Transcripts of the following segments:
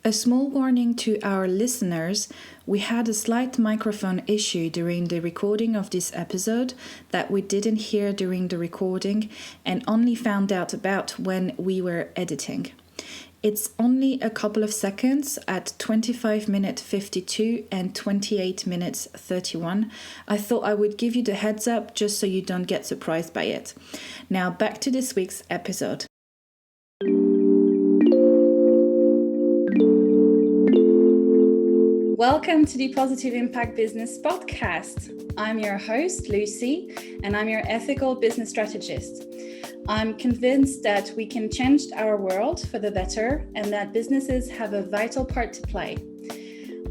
A small warning to our listeners, we had a slight microphone issue during the recording of this episode that we didn't hear during the recording and only found out about when we were editing. It's only a couple of seconds at 25 minutes 52 and 28 minutes 31. I thought I would give you the heads up just so you don't get surprised by it. Now back to this week's episode. Welcome to the Positive Impact Business Podcast. I'm your host, Lucy, and I'm your ethical business strategist. I'm convinced that we can change our world for the better and that businesses have a vital part to play.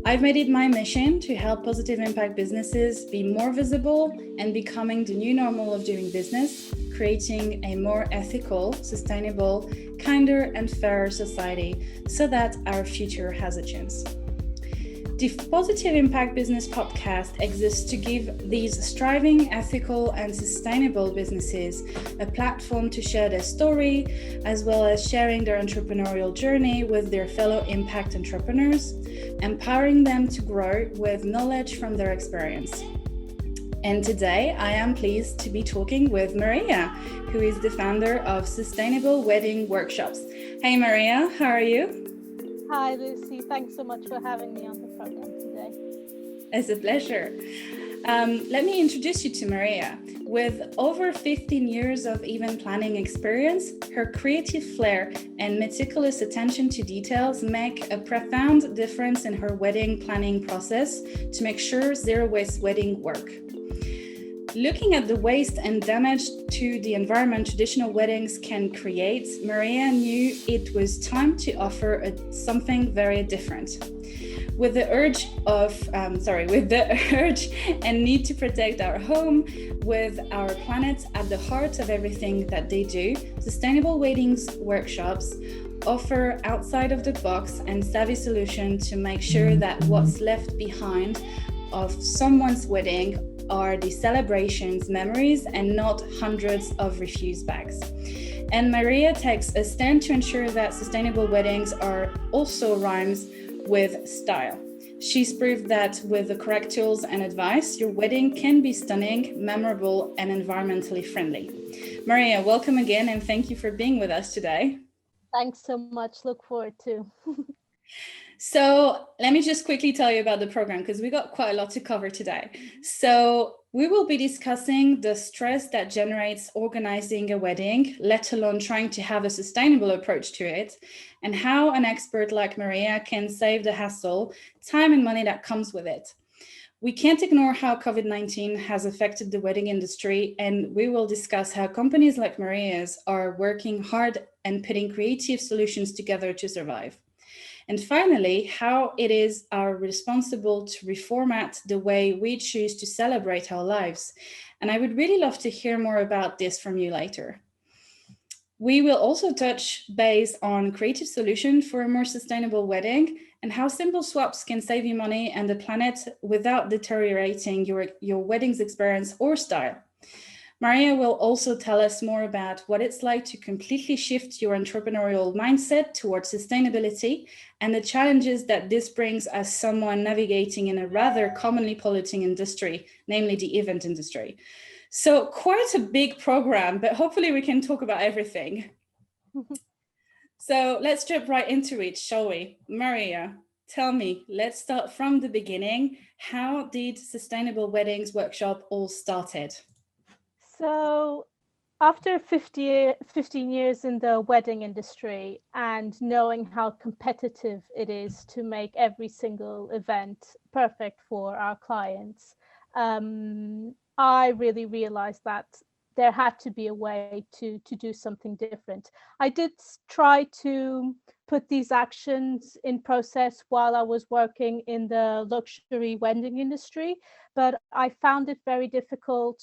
I've made it my mission to help positive impact businesses be more visible and becoming the new normal of doing business, creating a more ethical, sustainable, kinder and fairer society so that our future has a chance. The Positive Impact Business Podcast exists to give these striving, ethical and sustainable businesses a platform to share their story, as well as sharing their entrepreneurial journey with their fellow impact entrepreneurs, empowering them to grow with knowledge from their experience. And today I am pleased to be talking with Maria, who is the founder of Sustainable Wedding Workshops. Hey Maria, how are you? Hi Lucy, thanks so much for having me on the program today. It's a pleasure. Let me introduce you to Maria. With over 15 years of event planning experience, her creative flair and meticulous attention to details make a profound difference in her wedding planning process to make sure zero-waste wedding work. Looking at the waste and damage to the environment traditional weddings can create, Maria knew it was time to offer something very different. With the urge and need to protect our home, with our planet at the heart of everything that they do, Sustainable Weddings Workshops offer outside of the box and savvy solution to make sure that what's left behind of someone's wedding are the celebrations, memories, and not hundreds of refuse bags. And Maria takes a stand to ensure that sustainable weddings are also rhymes with style. She's proved that with the correct tools and advice, your wedding can be stunning, memorable, and environmentally friendly. Maria, welcome again, and thank you for being with us today. Thanks so much. Look forward to. So let me just quickly tell you about the program because we got quite a lot to cover today. So we will be discussing the stress that generates organizing a wedding, let alone trying to have a sustainable approach to it, and how an expert like Maria can save the hassle, time and money that comes with it. We can't ignore how COVID-19 has affected the wedding industry, and we will discuss how companies like Maria's are working hard and putting creative solutions together to survive. And finally, how it is our responsible to reformat the way we choose to celebrate our lives. And I would really love to hear more about this from you later. We will also touch base on creative solutions for a more sustainable wedding and how simple swaps can save you money and the planet without deteriorating your wedding's experience or style. Maria will also tell us more about what it's like to completely shift your entrepreneurial mindset towards sustainability and the challenges that this brings as someone navigating in a rather commonly polluting industry, namely the event industry. So quite a big program, but hopefully we can talk about everything. So let's jump right into it, shall we? Maria, tell me, let's start from the beginning. How did Sustainable Weddings Workshop all started? So after 15 years in the wedding industry and knowing how competitive it is to make every single event perfect for our clients, I really realized that there had to be a way to do something different. I did try to put these actions in process while I was working in the luxury wedding industry, but I found it very difficult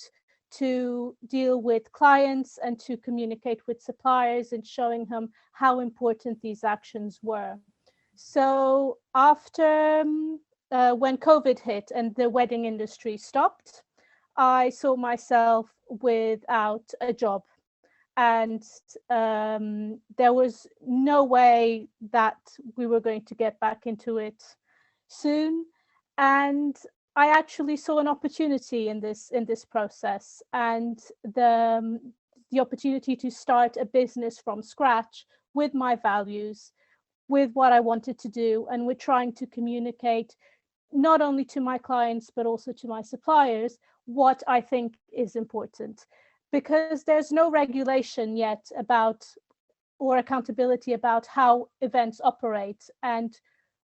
to deal with clients and to communicate with suppliers and showing them how important these actions were. So after when COVID hit and the wedding industry stopped, I saw myself without a job. and there was no way that we were going to get back into it soon. And I actually saw an opportunity in this process, and the opportunity to start a business from scratch with my values, with what I wanted to do, and with trying to communicate not only to my clients but also to my suppliers what I think is important, because there's no regulation yet about, or accountability about, how events operate and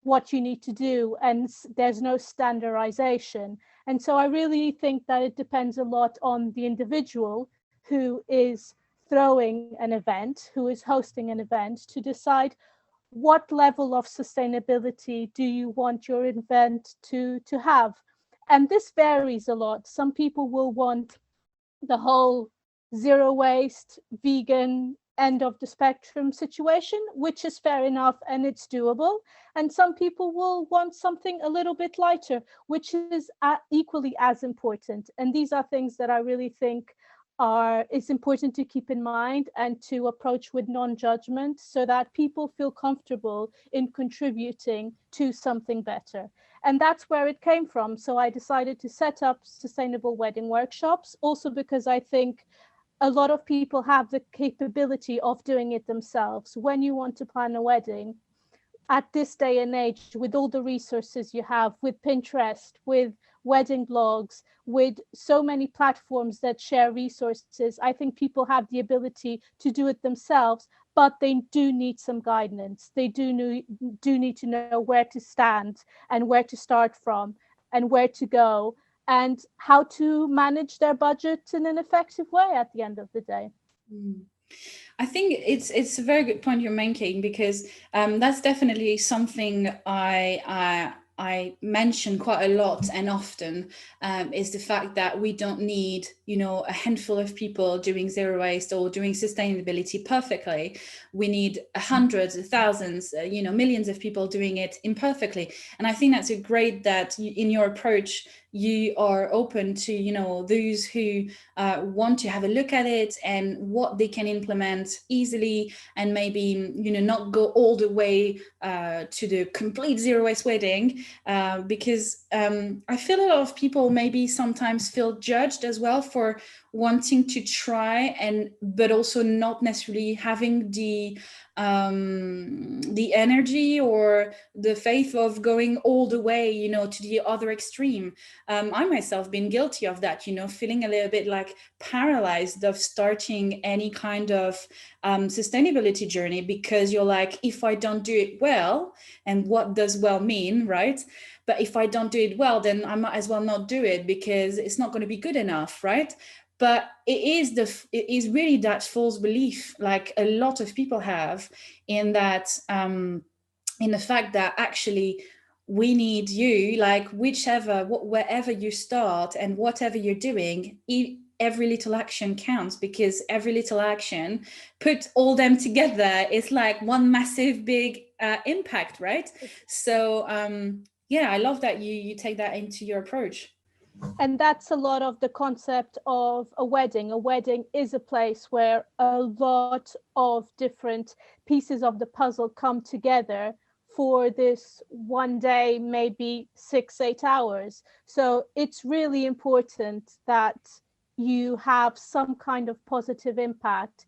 what you need to do, and there's no standardization. And so I really think that it depends a lot on the individual who is throwing an event, who is hosting an event, to decide what level of sustainability do you want your event to have. And this varies a lot. Some people will want the whole zero waste, vegan, end of the spectrum situation, which is fair enough and it's doable. And some people will want something a little bit lighter, which is equally as important. And these are things that I really think is important to keep in mind and to approach with non-judgment, so that people feel comfortable in contributing to something better. And that's where it came from. So I decided to set up sustainable wedding workshops, also because I think a lot of people have the capability of doing it themselves. When you want to plan a wedding, at this day and age, with all the resources you have, with Pinterest, with wedding blogs, with so many platforms that share resources, I think people have the ability to do it themselves, but they do need some guidance. They do need to know where to stand and where to start from and where to go, and how to manage their budget in an effective way at the end of the day. I think it's a very good point you're making, because that's definitely something I mention quite a lot and often, is the fact that we don't need, a handful of people doing zero waste or doing sustainability perfectly. We need hundreds, thousands, millions of people doing it imperfectly. And I think that's great that in your approach, you are open to, those who want to have a look at it and what they can implement easily, and maybe, not go all the way to the complete zero waste wedding, because I feel a lot of people maybe sometimes feel judged as well for wanting to try, but also not necessarily having the energy or the faith of going all the way, to the other extreme. I myself been guilty of that, feeling a little bit like paralyzed of starting any kind of sustainability journey, because you're like, if I don't do it well, and what does well mean, right? But if I don't do it well, then I might as well not do it, because it's not going to be good enough, right? But it is really that false belief, like a lot of people have, in that, in the fact that actually we need you, like wherever you start and whatever you're doing, every little action counts, because every little action, put all them together, is like one massive big impact, right? So yeah, I love that you take that into your approach. And that's a lot of the concept of a wedding. A wedding is a place where a lot of different pieces of the puzzle come together for this one day, maybe 6-8 hours. So it's really important that you have some kind of positive impact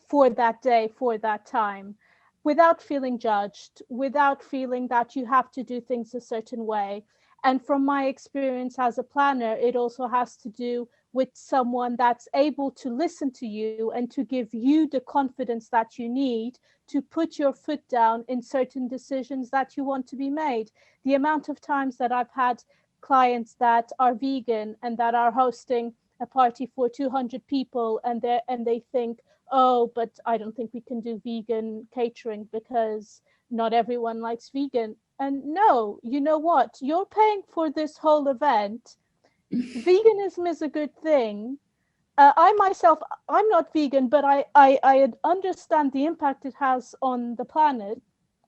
for that day, for that time, without feeling judged, without feeling that you have to do things a certain way. And from my experience as a planner, it also has to do with someone that's able to listen to you and to give you the confidence that you need to put your foot down in certain decisions that you want to be made. The amount of times that I've had clients that are vegan and that are hosting a party for 200 people, and they think, oh, but I don't think we can do vegan catering because not everyone likes vegan. And no, you know what? You're paying for this whole event. Veganism is a good thing. I myself, I'm not vegan, but I understand the impact it has on the planet.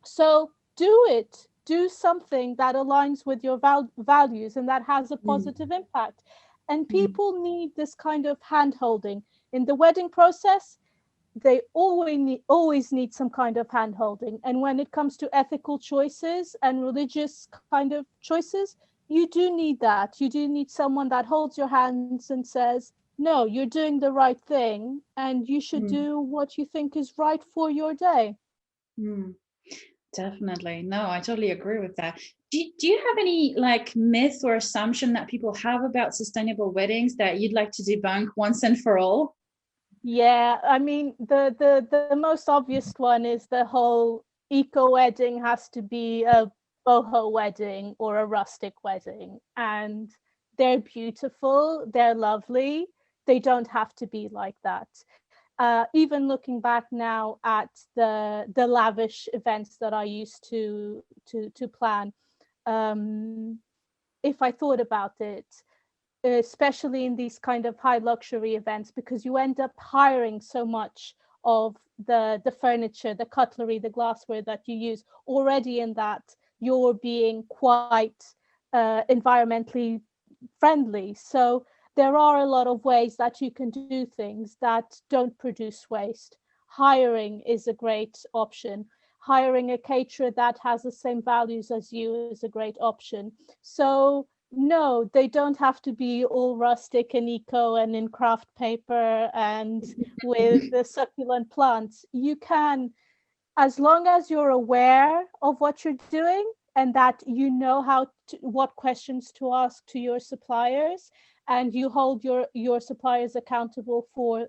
So do it. Do something that aligns with your values and that has a positive impact. And people need this kind of hand holding in the wedding process. they always need some kind of hand holding. And when it comes to ethical choices and religious kind of choices, you do need that. You do need someone that holds your hands and says, no, you're doing the right thing and you should Mm, do what you think is right for your day. mm. Definitely. No, I totally agree with that. Do you have any like myth or assumption that people have about sustainable weddings that you'd like to debunk once and for all? Yeah, I mean, the most obvious one is the whole eco wedding has to be a boho wedding or a rustic wedding. And they're beautiful, they're lovely. They don't have to be like that. Even looking back now at the lavish events that I used to plan, um, if I thought about it, especially in these kind of high luxury events, because you end up hiring so much of the furniture, the cutlery, the glassware that you use. Already in that, you're being quite environmentally friendly. So there are a lot of ways that you can do things that don't produce waste. Hiring is a great option. Hiring a caterer that has the same values as you is a great option. So no, they don't have to be all rustic and eco and in craft paper and with the succulent plants. You can, as long as you're aware of what you're doing and that you know what questions to ask to your suppliers, and you hold your suppliers accountable for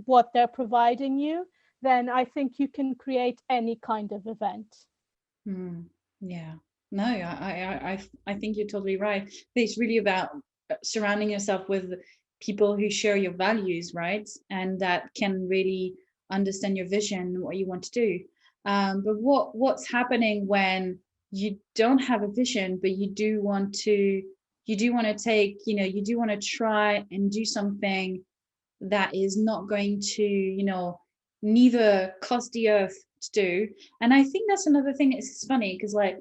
what they're providing you, then I think you can create any kind of event. Mm, yeah. No, I think you're totally right. It's really about surrounding yourself with people who share your values, right? And that can really understand your vision, what you want to do. But what's happening when you don't have a vision, but you do want to take, you do want to try and do something that is not going to, neither cost the earth to do. And I think that's another thing. It's funny because, like,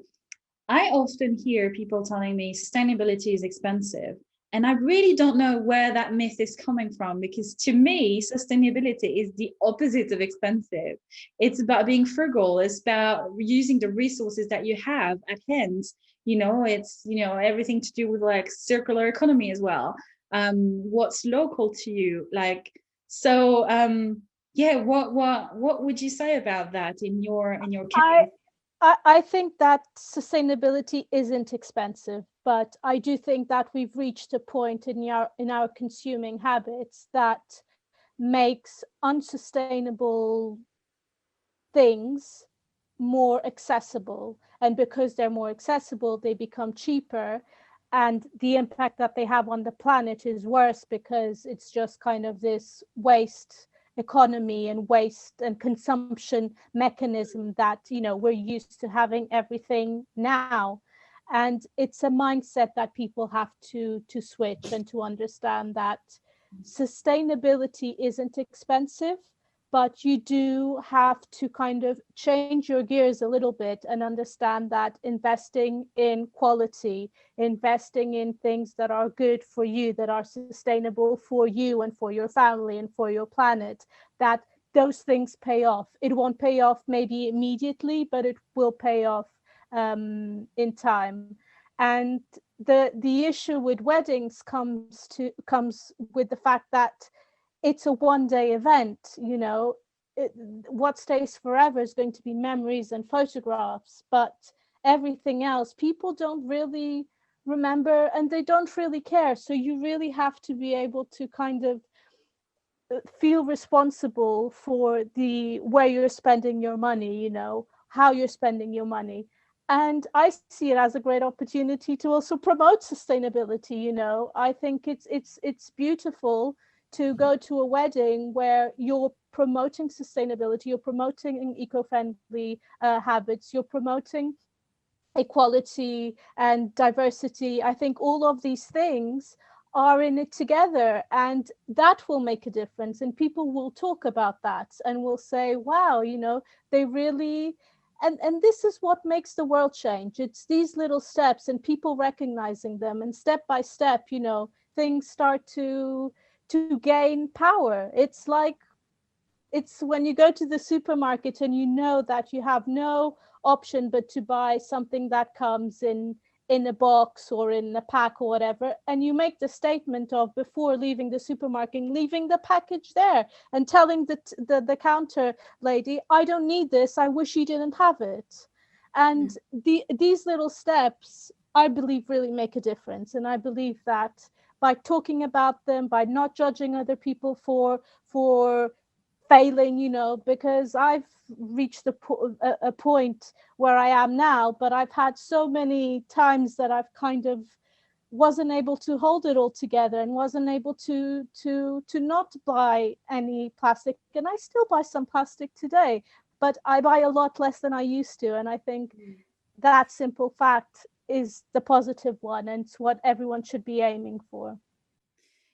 I often hear people telling me sustainability is expensive. And I really don't know where that myth is coming from, because to me, sustainability is the opposite of expensive. It's about being frugal, it's about using the resources that you have at hand. It's, everything to do with like circular economy as well. What's local to you? Like, so yeah, what would you say about that in your I case? I think that sustainability isn't expensive, but I do think that we've reached a point in our consuming habits that makes unsustainable things more accessible. And because they're more accessible, they become cheaper. And the impact that they have on the planet is worse because it's just kind of this waste economy and waste and consumption mechanism that we're used to having everything now. And it's a mindset that people have to switch and to understand that sustainability isn't expensive, but you do have to kind of change your gears a little bit and understand that investing in quality, investing in things that are good for you, that are sustainable for you and for your family and for your planet, that those things pay off. It won't pay off maybe immediately, but it will pay off in time. And the issue with weddings comes with the fact that it's a one-day event. What stays forever is going to be memories and photographs, but everything else people don't really remember and they don't really care. So you really have to be able to kind of feel responsible for the where you're spending your money, how you're spending your money. And I see it as a great opportunity to also promote sustainability. I think it's beautiful to go to a wedding where you're promoting sustainability, you're promoting eco-friendly habits, you're promoting equality and diversity. I think all of these things are in it together, and that will make a difference. And people will talk about that and will say, wow, they really. And this is what makes the world change. It's these little steps and people recognizing them, and step by step, things start to gain power. It's like it's when you go to the supermarket and you know that you have no option but to buy something that comes in a box or in a pack or whatever, and you make the statement of, before leaving the supermarket, leaving the package there and telling the counter lady, I don't need this, I wish you didn't have it. And these little steps, I believe, really make a difference. And I believe that by talking about them, by not judging other people for failing, because I've reached a point where I am now, but I've had so many times that I've kind of wasn't able to hold it all together and wasn't able to not buy any plastic. And I still buy some plastic today, but I buy a lot less than I used to. And I think that simple fact is the positive one, and it's what everyone should be aiming for.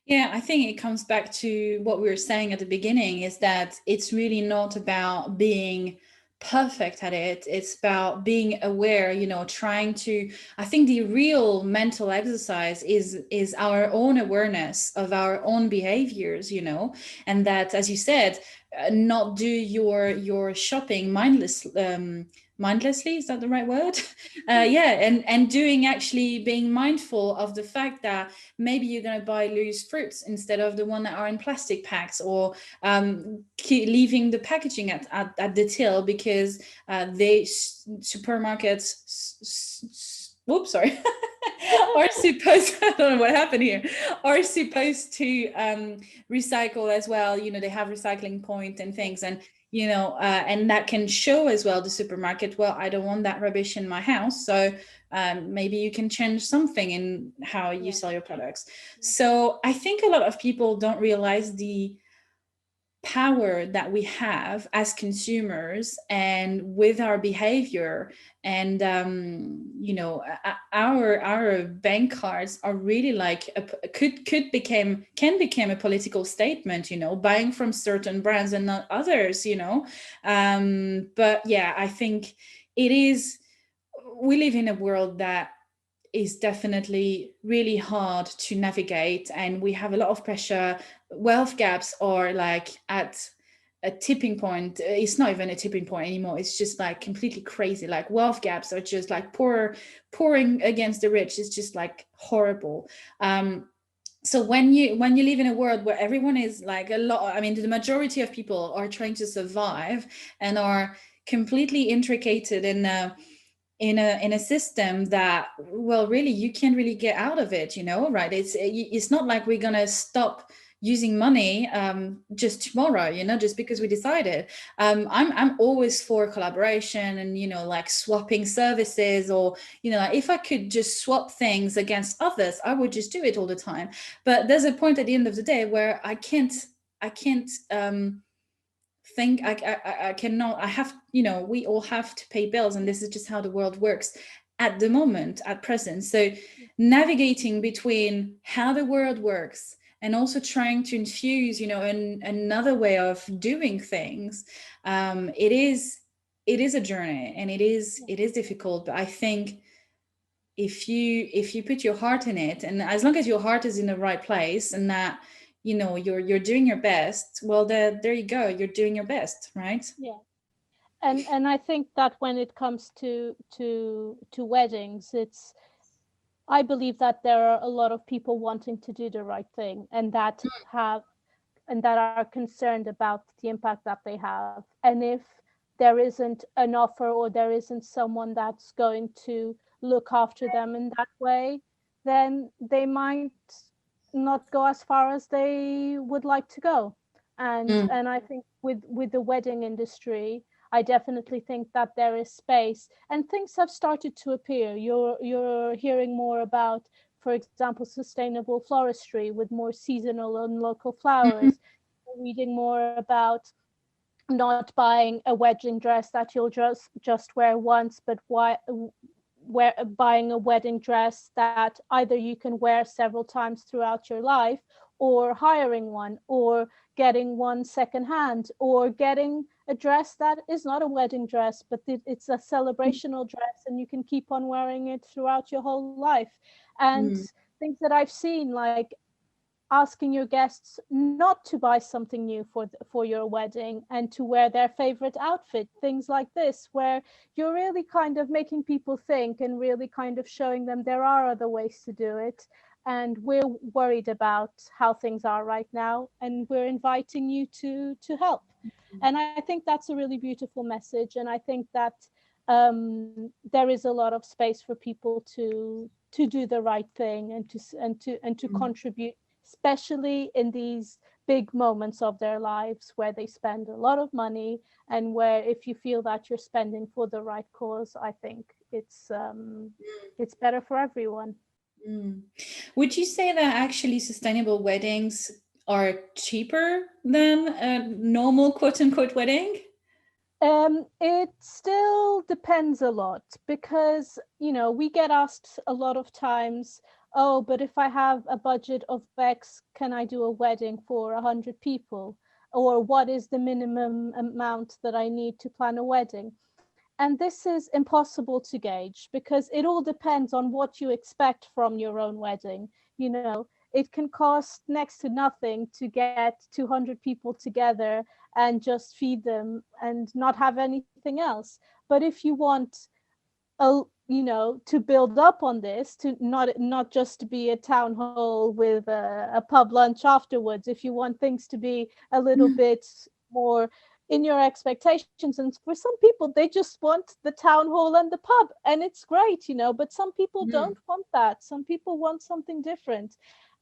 Yeah, I think it comes back to what we were saying at the beginning, is that it's really not about being perfect at it. It's about being aware, trying to, I think the real mental exercise is our own awareness of our own behaviors, and that, as you said, not do your shopping mindlessly, is that the right word? Yeah, and doing, actually being mindful of the fact that maybe you're going to buy loose fruits instead of the one that are in plastic packs, or leaving the packaging at the till, because supermarkets, whoops, sorry, are supposed, I don't know what happened here, are supposed to recycle as well. They have recycling point and things, and and that can show as well the supermarket, well, I don't want that rubbish in my house, so maybe you can change something in how you sell your products. So I think a lot of people don't realize the power that we have as consumers and with our behavior, and our bank cards are really like can become a political statement, buying from certain brands and not others, but yeah, I think we live in a world that is definitely really hard to navigate, and we have a lot of pressure. Wealth gaps are like at a tipping point. It's not even a tipping point anymore, it's just like completely crazy. Like, wealth gaps are just like pouring against the rich. It's just like horrible. So when you live in a world where everyone is like, the majority of people are trying to survive and are completely intricated in a system that, well, really, you can't really get out of it, right? It's not like we're gonna stop using money just tomorrow, just because we decided. I'm always for collaboration and like swapping services, or like, if I could just swap things against others, I would just do it all the time. But there's a point at the end of the day where I can't think I cannot. I have, we all have to pay bills, and this is just how the world works at the moment, at present. So navigating between how the world works and also trying to infuse, another way of doing things, it is a journey, and it is difficult. But I think if you put your heart in it, and as long as your heart is in the right place, and that you're doing your best, well, there you go, you're doing your best, right? Yeah. And I think that when it comes to weddings, I believe that there are a lot of people wanting to do the right thing, and that are concerned about the impact that they have. And if there isn't an offer, or there isn't someone that's going to look after them in that way, then they might not go as far as they would like to go. And I think with the wedding industry, I definitely think that there is space, and things have started to appear. You're hearing more about, for example, sustainable floristry with more seasonal and local flowers. Reading more about not buying a wedding dress that you'll just wear once, but buying a wedding dress that either you can wear several times throughout your life, or hiring one, or getting one secondhand, or getting a dress that is not a wedding dress, but it's a celebrational dress, and you can keep on wearing it throughout your whole life. And things that I've seen, like asking your guests not to buy something new for your wedding and to wear their favorite outfit, things like this, where you're really kind of making people think and really kind of showing them there are other ways to do it. And we're worried about how things are right now, and we're inviting you to help. And I think that's a really beautiful message. And I think that there is a lot of space for people to do the right thing and to contribute, especially in these big moments of their lives where they spend a lot of money, and where if you feel that you're spending for the right cause, I think it's better for everyone. Mm. Would you say that actually sustainable weddings are cheaper than a normal quote unquote wedding? It still depends a lot, because, we get asked a lot of times, oh, but if I have a budget of X, can I do a wedding for 100 people? Or what is the minimum amount that I need to plan a wedding? And this is impossible to gauge, because it all depends on what you expect from your own wedding. It can cost next to nothing to get 200 people together and just feed them and not have anything else. But if you want to build up on this, to not just to be a town hall with a pub lunch afterwards, if you want things to be a little bit more in your expectations, and for some people they just want the town hall and the pub, and it's great, but some people don't want that. Some people want something different.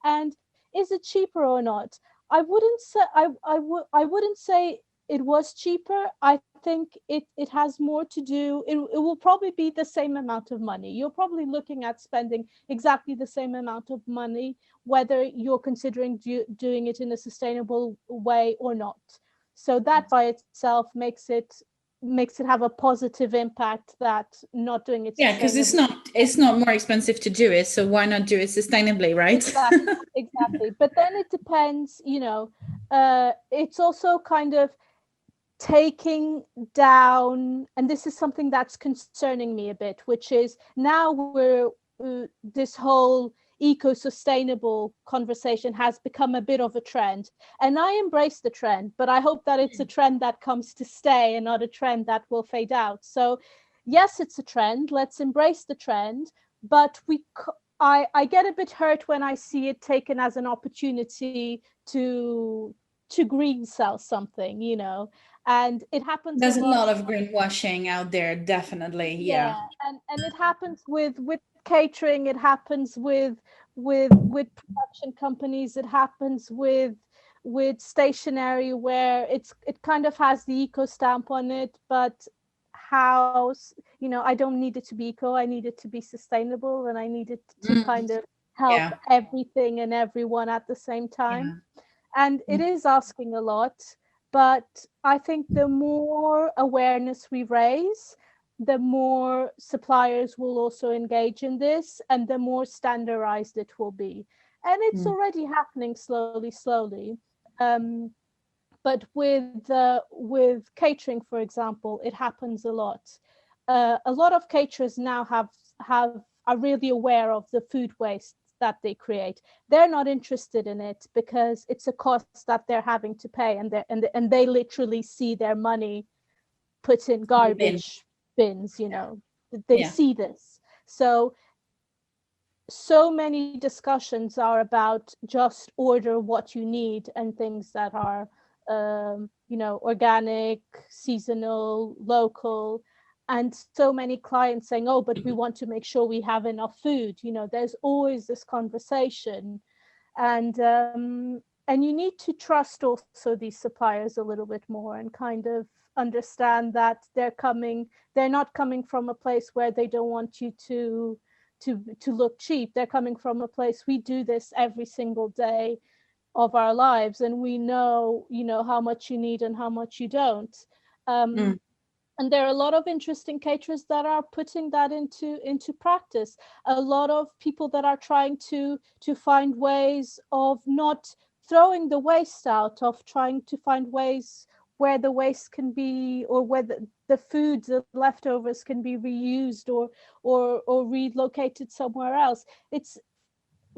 And is it cheaper or not? I wouldn't say it was cheaper. I think it has more to do, it will probably be the same amount of money. You're probably looking at spending exactly the same amount of money, whether you're considering doing it in a sustainable way or not. So that by itself makes it have a positive impact, that not doing it Yeah, because it's sustainably. not more expensive to do it, so why not do it sustainably, right? Exactly. But then it depends, it's also kind of taking down, and this is something that's concerning me a bit, which is now we're this whole eco-sustainable conversation has become a bit of a trend, and I embrace the trend, but I hope that it's a trend that comes to stay and not a trend that will fade out. So yes, it's a trend, let's embrace the trend, but I get a bit hurt when I see it taken as an opportunity to green sell something, and it happens a There's a lot. lot of greenwashing out there, definitely. Yeah. Yeah, and it happens with catering, it happens with production companies, it happens with stationery, where it kind of has the eco stamp on it, but how, I don't need it to be eco, I need it to be sustainable, and I need it to kind of help Yeah. everything and everyone at the same time. Yeah. And it is asking a lot, but I think the more awareness we raise, the more suppliers will also engage in this, and the more standardized it will be. And it's already happening slowly. Um, but with catering, for example, it happens a lot. A lot of caterers now are really aware of the food waste that they create. They're not interested in it because it's a cost that they're having to pay, and they literally see their money put in garbage bins. They Yeah. see this. So many discussions are about just order what you need, and things that are organic, seasonal, local. And so many clients saying, oh, but we want to make sure we have enough food. There's always this conversation. And you need to trust also these suppliers a little bit more, and kind of understand that they're not coming from a place where they don't want you to look cheap. They're coming from a place, we do this every single day of our lives, and we know how much you need and how much you don't. And there are a lot of interesting caterers that are putting that into practice. A lot of people that are trying to find ways of not throwing the waste out, of trying to find ways where the waste can be, or where the food, the leftovers can be reused or relocated somewhere else. It's,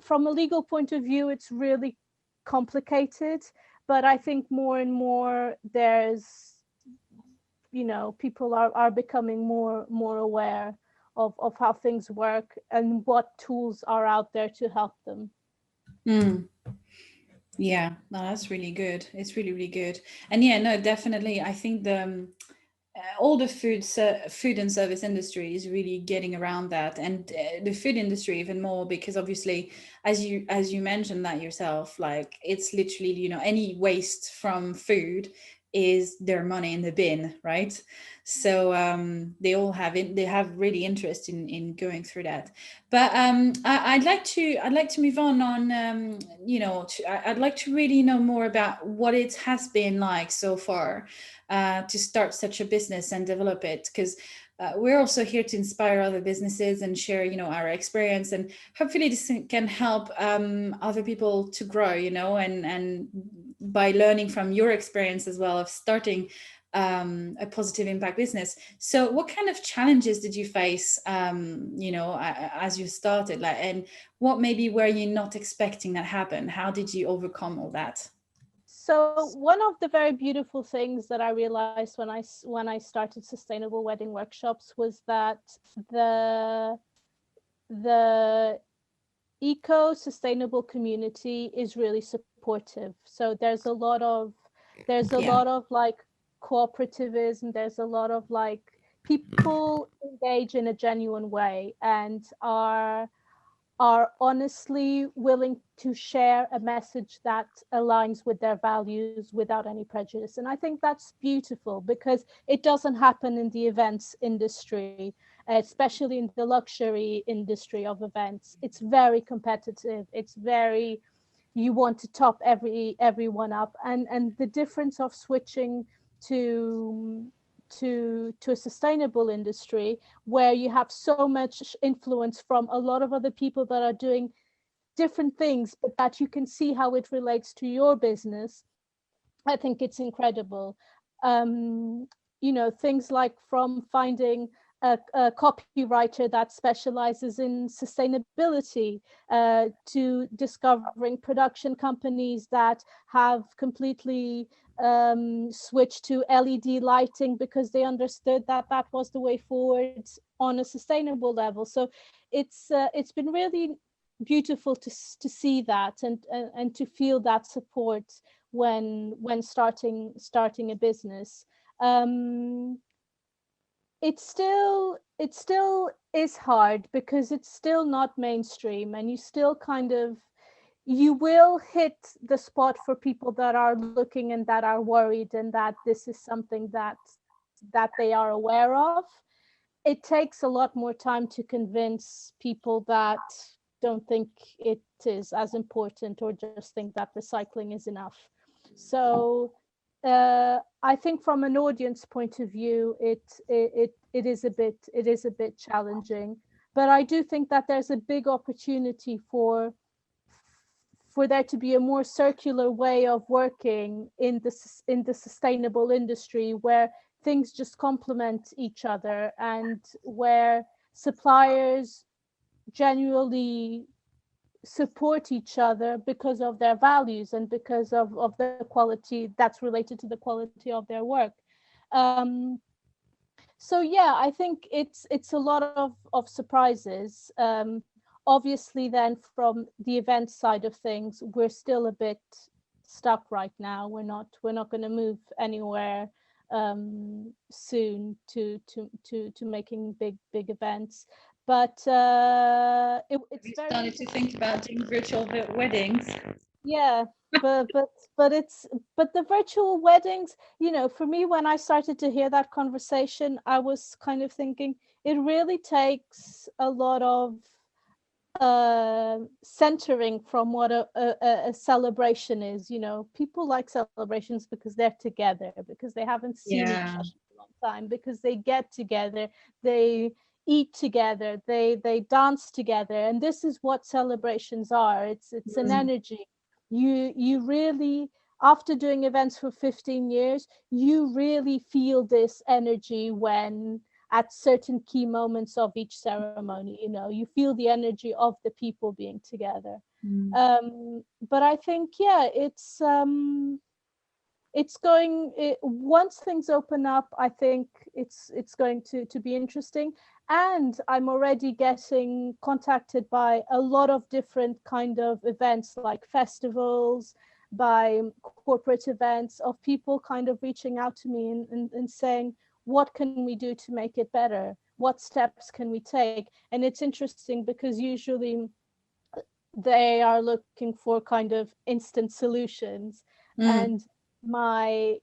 from a legal point of view, it's really complicated, but I think more and more there's, people are becoming more aware of how things work and what tools are out there to help them. Mm. Yeah, no, that's really good. It's really, really good. And yeah, no, definitely. I think all the food and service industry is really getting around that, and the food industry even more, because obviously, as you mentioned that yourself, like it's literally, any waste from food is their money in the bin, right? So they have really interest in going through that. But I'd like to move on I'd like to really know more about what it has been like so far, to start such a business and develop it, because we're also here to inspire other businesses and share, our experience, and hopefully this can help other people to grow, and by learning from your experience as well of starting a positive impact business. So what kind of challenges did you face, as you started, like, and what maybe were you not expecting that happen? How did you overcome all that? So one of the very beautiful things that I realized when I started sustainable wedding workshops was that the the eco-sustainable community is really supportive. So Yeah. there's a lot of like cooperativism, there's a lot of like people engage in a genuine way and are honestly willing to share a message that aligns with their values without any prejudice. And I think that's beautiful because it doesn't happen in the events industry, especially in the luxury industry of events. It's very competitive. It's very, you want to top everyone up. And the difference of switching to to a sustainable industry where you have so much influence from a lot of other people that are doing different things, but that you can see how it relates to your business. I think it's incredible. Things like from finding a copywriter that specializes in sustainability, to discovering production companies that have completely switched to LED lighting because they understood that that was the way forward on a sustainable level. So it's been really beautiful to see that and to feel that support when starting a business. um it still is hard because it's still not mainstream, and you still kind of, you will hit the spot for people that are looking and that are worried and that this is something that they are aware of. It takes a lot more time to convince people that don't think it is as important or just think that recycling is enough. So I think from an audience point of view, it is a bit challenging, but I do think that there's a big opportunity for there to be a more circular way of working in the sustainable industry where things just complement each other and where suppliers genuinely support each other because of their values and because of the quality that's related to the quality of their work. um, so yeah, I think it's a lot of surprises. Obviously then from the event side of things, we're still a bit stuck right now. We're not going to move anywhere soon to making big events, but Have it's you very started to think about doing virtual weddings? yeah, but the virtual weddings, for me, when I started to hear that conversation, I was kind of thinking it really takes a lot of centering from what a celebration is. People like celebrations because they're together, because they haven't seen each Yeah. other for a long time, because they get together, they eat together, they dance together, and this is what celebrations are. It's an Mm. energy. You really, after doing events for 15 years, you really feel this energy when at certain key moments of each ceremony. You know, you feel the energy of the people being together. But I think, yeah, it's going once things open up, I think it's going to be interesting. And I'm already getting contacted by a lot of different kind of events, like festivals, by corporate events, of people kind of reaching out to me and saying, what can we do to make it better? What steps can we take? And it's interesting because usually they are looking for kind of instant solutions. And my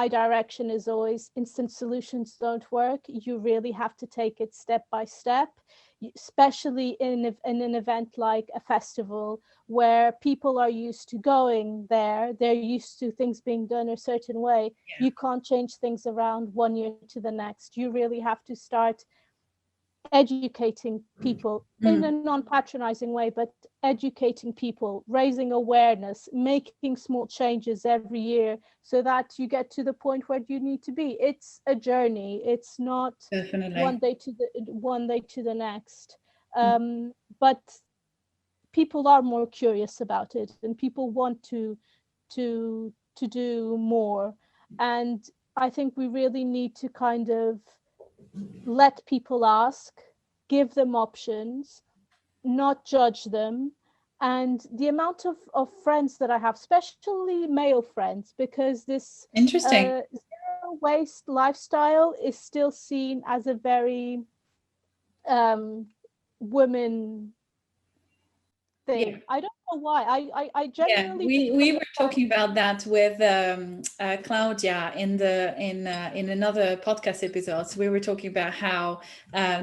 direction is always, instant solutions don't work. You really have to take it step by step, especially in an event like a festival, where people are used to going there. They're used to things being done a certain way. You can't change things around 1 year to the next. You really have to start educating people in a non-patronizing way, but educating people, raising awareness, making small changes every year so that you get to the point where you need to be. It's a journey. It's not one day to the next. But people are more curious about it, and people want to do more. And I think we really need to kind of let people ask, give them options, not judge them. And the amount of friends that I have, especially male friends, because this zero waste lifestyle is still seen as a very women thing. I don't know why. I genuinely we were talking about that with Claudia in another podcast episode. We were talking about how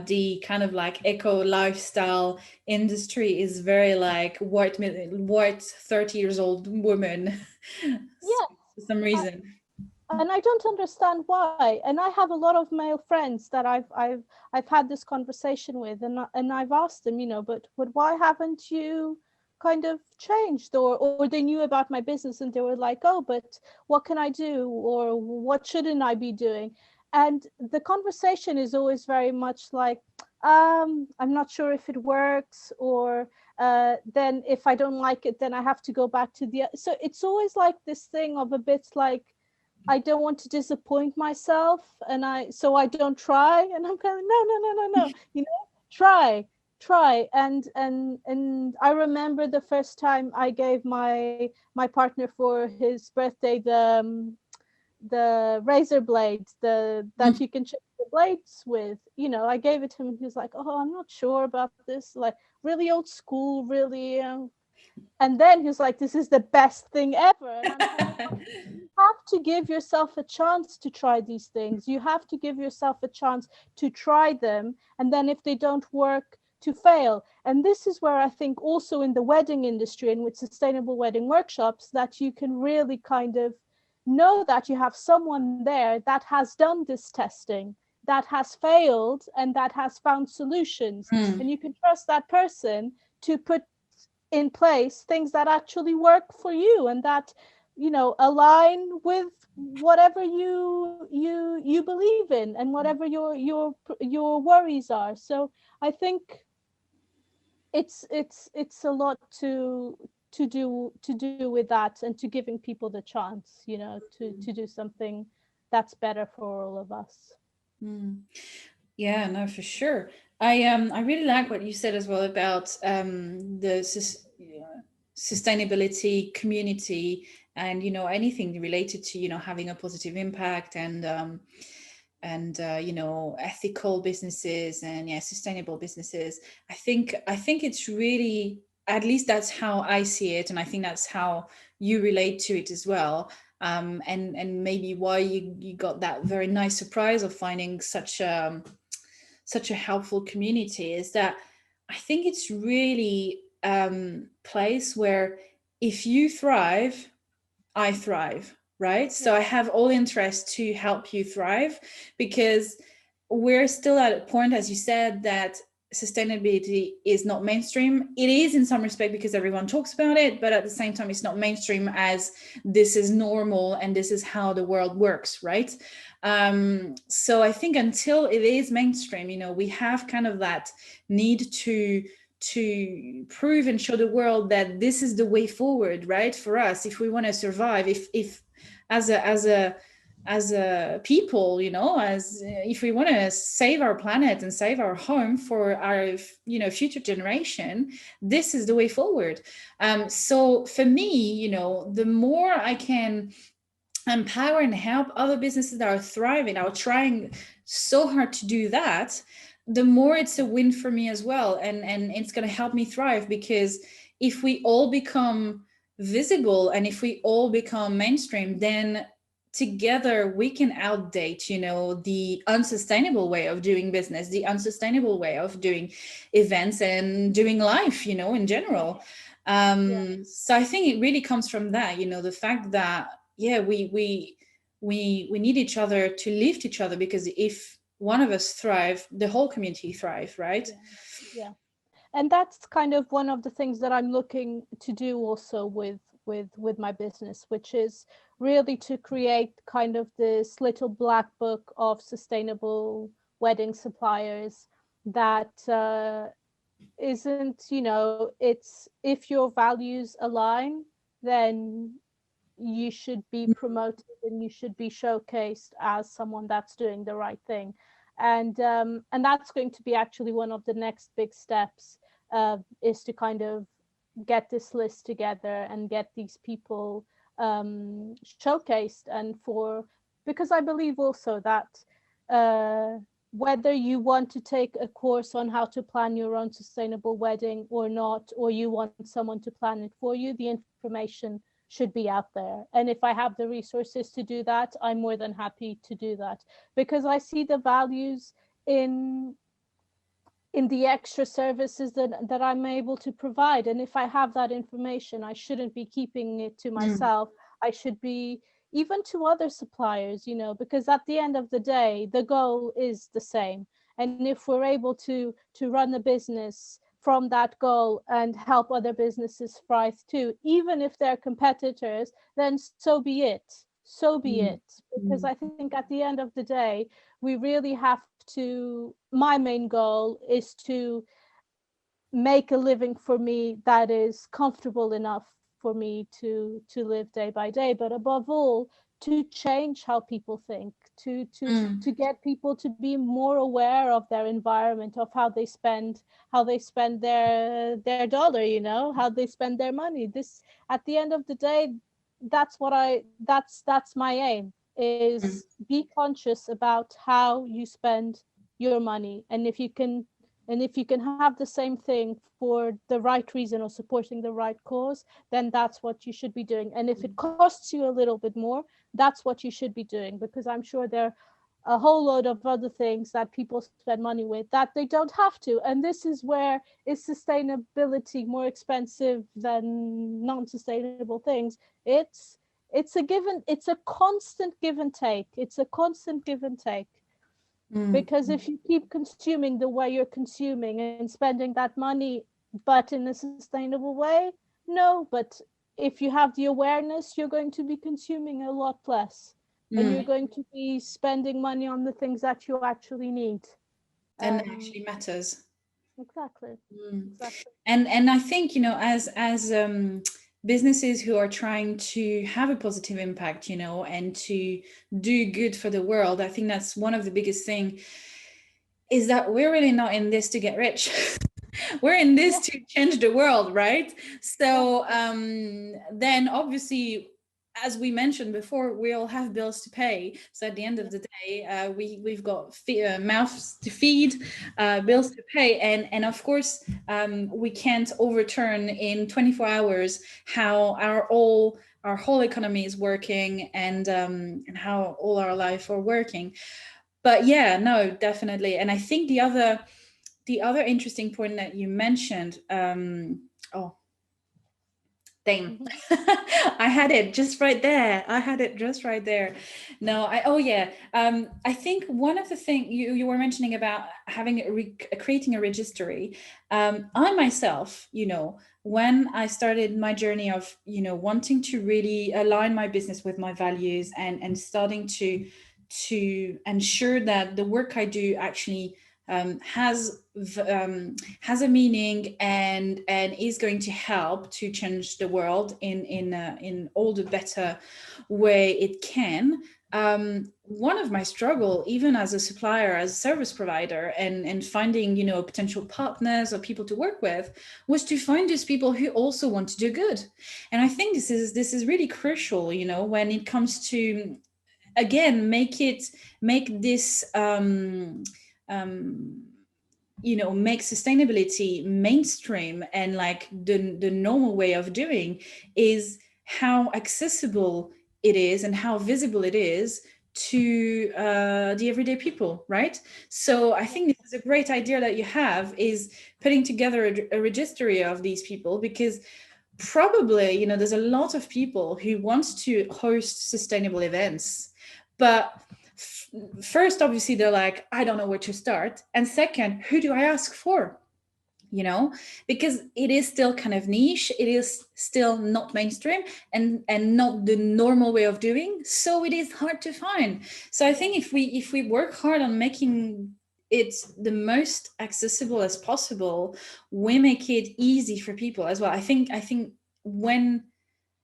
the kind of like eco lifestyle industry is very like white 30 years old woman. For some reason. And I don't understand why. And I have a lot of male friends that I've had this conversation with, and I've asked them, you know, but why haven't you kind of changed? Or they knew about my business and they were like, oh, but what can I do? Or what shouldn't I be doing? And the conversation is always very much like, I'm not sure if it works, or then if I don't like it, then I have to go back to so it's always like this thing of a bit like, I don't want to disappoint myself, and so I don't try. And I'm kind of no, you know, try. And I remember the first time I gave my partner for his birthday the razor blades that you can change the blades with. You know, I gave it to him. He was like, oh, I'm not sure about this. Like, really old school, really. And then he was like, this is the best thing ever. And I'm kind of like, you have to give yourself a chance to try these things. You have to give yourself a chance to try them. And then if they don't work, to fail. And this is where I think also in the wedding industry and with sustainable wedding workshops, that you can really kind of know that you have someone there that has done this testing, that has failed, and that has found solutions. And you can trust that person to put in place things that actually work for you and that, you know, align with whatever you believe in and whatever your worries are. So I think it's a lot to do with that, and to giving people the chance, you know, to do something that's better for all of us. Yeah, no, for sure. I really like what you said as well about the sustainability community, and you know, anything related to, you know, having a positive impact, and you know, ethical businesses, and sustainable businesses. I think it's really, at least that's how I see it, and I think that's how you relate to it as well. And maybe why you got that very nice surprise of finding such a helpful community is that I think it's really place where if you thrive, I thrive, right? So I have all interest to help you thrive, because we're still at a point, as you said, that sustainability is not mainstream. It is in some respect because everyone talks about it, but at the same time, it's not mainstream as this is normal and this is how the world works, right? So I think until it is mainstream, you know, we have kind of that need to prove and show the world that this is the way forward, right? For us, if we want to survive, if as a people, you know, as if we want to save our planet and save our home for our, you know, future generation, this is the way forward. So for me, you know, the more I can empower and help other businesses that are thriving, are trying so hard to do that, the more it's a win for me as well, and it's going to help me thrive, because if we all become visible and if we all become mainstream, then together we can outdate, you know, the unsustainable way of doing business, the unsustainable way of doing events and doing life, you know, in general. So I think it really comes from that, you know, the fact that, yeah, we need each other to lift each other, because if one of us thrive, the whole community thrive, right? Yeah. And that's kind of one of the things that I'm looking to do also with my business, which is really to create kind of this little black book of sustainable wedding suppliers that isn't, you know, it's, if your values align, then you should be promoted and you should be showcased as someone that's doing the right thing. And that's going to be actually one of the next big steps, is to kind of get this list together and get these people showcased. And for, because I believe also that whether you want to take a course on how to plan your own sustainable wedding or not, or you want someone to plan it for you, the information should be out there. And if I have the resources to do that, I'm more than happy to do that, because I see the values in the extra services that I'm able to provide. And if I have that information, I shouldn't be keeping it to myself. I should be, even to other suppliers, you know, because at the end of the day, the goal is the same. And if we're able to run a business from that goal and help other businesses thrive too, even if they're competitors, then so be it. So be it. Because I think at the end of the day, we really have to, my main goal is to make a living for me that is comfortable enough for me to live day by day, but above all, to change how people think, to get people to be more aware of their environment, of how they spend their dollar, you know, how they spend their money. This, at the end of the day, that's what that's my aim, is be conscious about how you spend your money. And if you can have the same thing for the right reason or supporting the right cause, then that's what you should be doing. And if it costs you a little bit more, that's what you should be doing, because I'm sure there are a whole load of other things that people spend money with that they don't have to. And this is where, is sustainability more expensive than non-sustainable things? It's a given, it's a constant give and take. It's a constant give and take. Because if you keep consuming the way you're consuming and spending that money, but in a sustainable way, no. But if you have the awareness, you're going to be consuming a lot less, and you're going to be spending money on the things that you actually need. And actually matters. Exactly. Exactly. And I think, you know, as businesses who are trying to have a positive impact, you know, and to do good for the world, I think that's one of the biggest thing, is that we're really not in this to get rich. We're in this to change the world, right? So then obviously, as we mentioned before, we all have bills to pay. So at the end of the day, we've got mouths to feed, bills to pay, and of course, we can't overturn in 24 hours how our whole economy is working, and how all our life are working. But yeah, no, definitely. And I think the other interesting point that you mentioned, Dang. I had it just right there. I had it just right there. No, oh yeah. I think one of the things you were mentioning about having creating a registry. I myself, when I started my journey of, wanting to really align my business with my values and starting to ensure that the work I do actually has a meaning and is going to help to change the world in all the better way it can. One of my struggle, even as a supplier, as a service provider, and finding potential partners or people to work with, was to find those people who also want to do good. And I think this is really crucial, when it comes to, again, make this make sustainability mainstream and like the normal way of doing, is how accessible it is and how visible it is to the everyday people, right? So I think this is a great idea that you have, is putting together a registry of these people, because probably there's a lot of people who want to host sustainable events, but first, obviously, they're like, I don't know where to start, and second, who do I ask for? Because it is still kind of niche, it is still not mainstream, and not the normal way of doing, so it is hard to find. So I think if we work hard on making it the most accessible as possible, we make it easy for people as well. I think when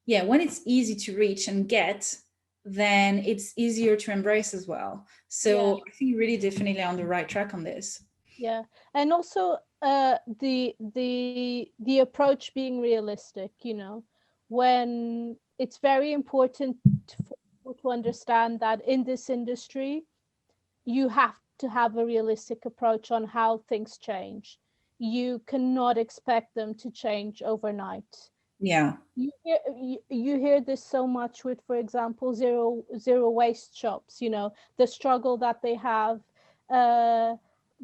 it's easy to reach and get, then it's easier to embrace as well. So I think you're really definitely on the right track on this. Yeah, and also the approach being realistic, when it's very important for people to understand that in this industry, you have to have a realistic approach on how things change. You cannot expect them to change overnight. Yeah. You hear this so much with, for example, zero waste shops, the struggle that they have,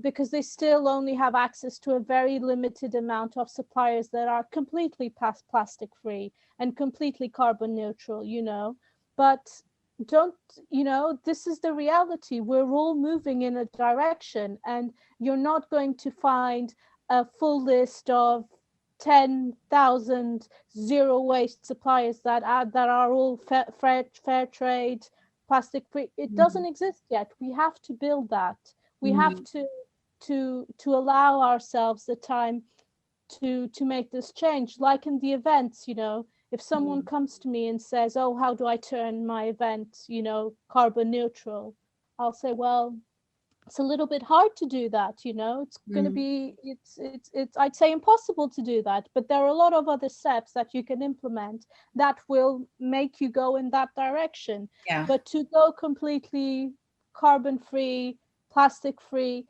because they still only have access to a very limited amount of suppliers that are completely plastic free and completely carbon neutral, but don't, this is the reality. We're all moving in a direction, and you're not going to find a full list of 10,000 zero waste suppliers that are all fair trade, plastic free. It doesn't exist yet. We have to build that. We have to allow ourselves the time to make this change. Like in the events, if someone comes to me and says, "Oh, how do I turn my event, carbon neutral?" I'll say, "Well, it's a little bit hard to do that, it's going to be, it's I'd say impossible to do that, but there are a lot of other steps that you can implement that will make you go in that direction." But to go completely carbon free, plastic free,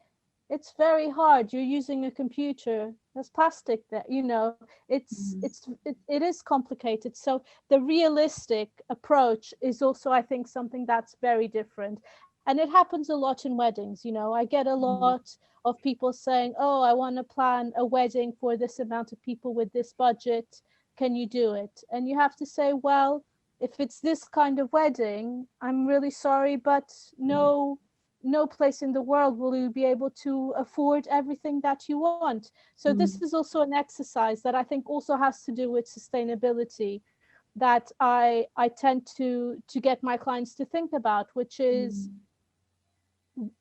it's very hard. You're using a computer, there's plastic that, it is complicated. So the realistic approach is also, I think, something that's very different. And it happens a lot in weddings. I get a lot of people saying, "Oh, I want to plan a wedding for this amount of people with this budget. Can you do it?" And you have to say, "Well, if it's this kind of wedding, I'm really sorry, but no place in the world will you be able to afford everything that you want." So this is also an exercise that I think also has to do with sustainability, that I tend to get my clients to think about, which is,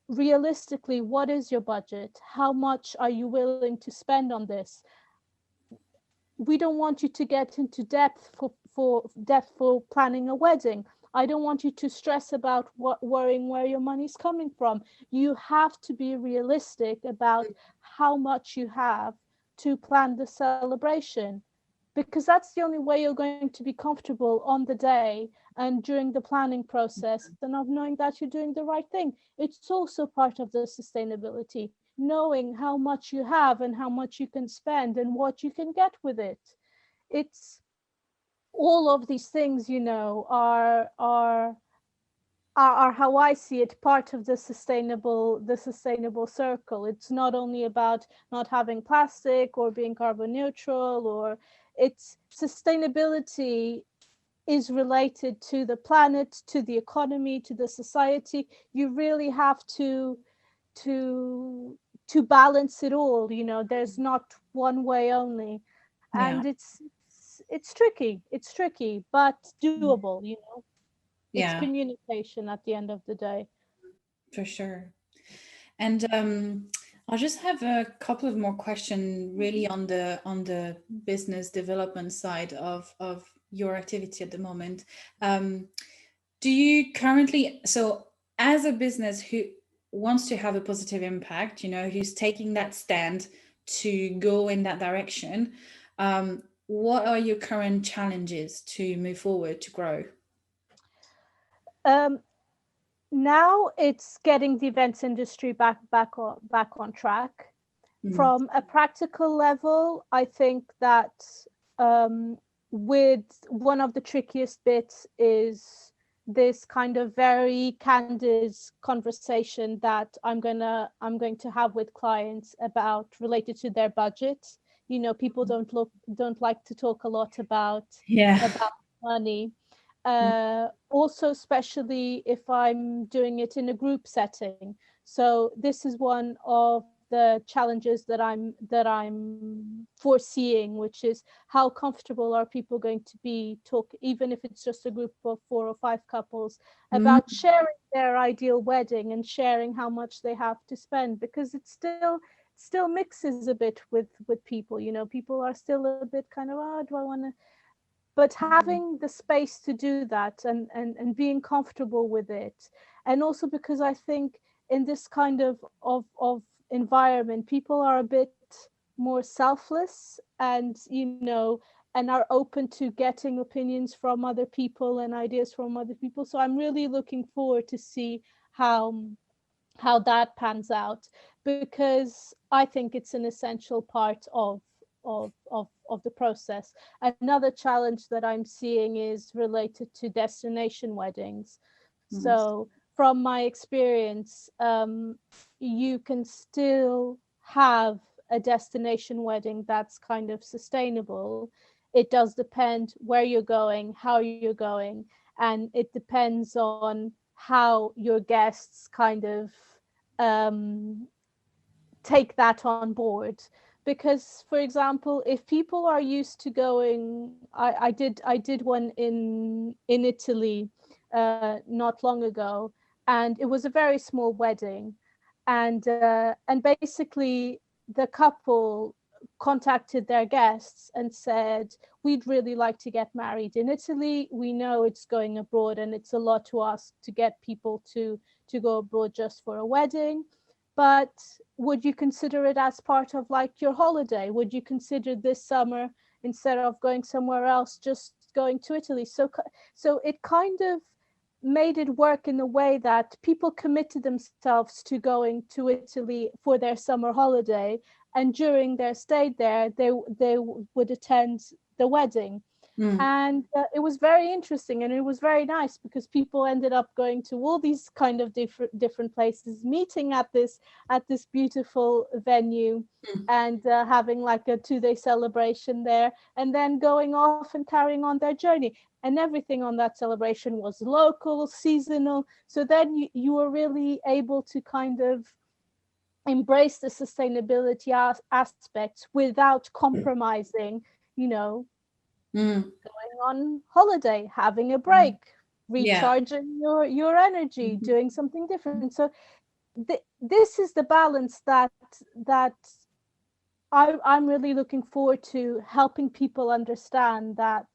realistically, what is your budget? How much are you willing to spend on this? We don't want you to get into depth for planning a wedding. I don't want you to stress about worrying where your money's coming from. You have to be realistic about how much you have to plan the celebration, because that's the only way you're going to be comfortable on the day and during the planning process, and of knowing that you're doing the right thing. It's also part of the sustainability, knowing how much you have and how much you can spend and what you can get with it. It's all of these things, are how I see it, part of the sustainable circle. It's not only about not having plastic or being carbon neutral, or it's sustainability is related to the planet, to the economy, to the society. You really have to balance it all. You know, there's not one way only, Yeah. and it's tricky. It's tricky, but doable. You know, it's Yeah, communication at the end of the day. for sure. And I'll just have a couple of more questions really on the business development side of your activity at the moment. Um, do you currently, so as a business who wants to have a positive impact, you know, who's taking that stand to go in that direction, what are your current challenges to move forward, to grow? Um, Now it's getting the events industry back on track. Mm. From a practical level, I think that um, with one of the trickiest bits is this kind of very candid conversation that I'm going to have with clients about related to their budget. You know, people don't like to talk a lot Yeah. about money. Also, especially if I'm doing it in a group setting. So this is one of the challenges that I'm foreseeing, which is how comfortable are people going to be talk, even if it's just a group of 4 or 5 couples, Mm. about sharing their ideal wedding and sharing how much they have to spend, because it still mixes a bit with people. You know, people are still a bit kind of, oh, do I want to, but having the space to do that, and being comfortable with it. And also because I think in this kind of environment, people are a bit more selfless, and and are open to getting opinions from other people and ideas from other people. So I'm really looking forward to see how that pans out, because I think it's an essential part of the process. Another challenge that I'm seeing is related to destination weddings. Mm. So from my experience, you can still have a destination wedding that's kind of sustainable. It does depend where you're going, how you're going, and it depends on how your guests kind of um, take that on board. Because, for example, if people are used to going, I did one in Italy not long ago, and it was a very small wedding, and basically the couple contacted their guests and said, we'd really like to get married in Italy. We know it's going abroad and it's a lot to ask to get people to go abroad just for a wedding, but would you consider it as part of like your holiday? Would you consider this summer, instead of going somewhere else, just going to Italy? So it kind of made it work in a way that people committed themselves to going to Italy for their summer holiday, and during their stay there, they would attend the wedding. Mm. And it was very interesting, and it was very nice, because people ended up going to all these kind of different places, meeting at this beautiful venue, Mm. and having like a 2-day celebration there, and then going off and carrying on their journey. And everything on that celebration was local, seasonal. So then you were really able to kind of embrace the sustainability aspects without compromising, you know, Mm. going on holiday, having a Mm. break, Yeah. recharging your energy, Mhm. doing something different. So this is the balance that I'm really looking forward to helping people understand, that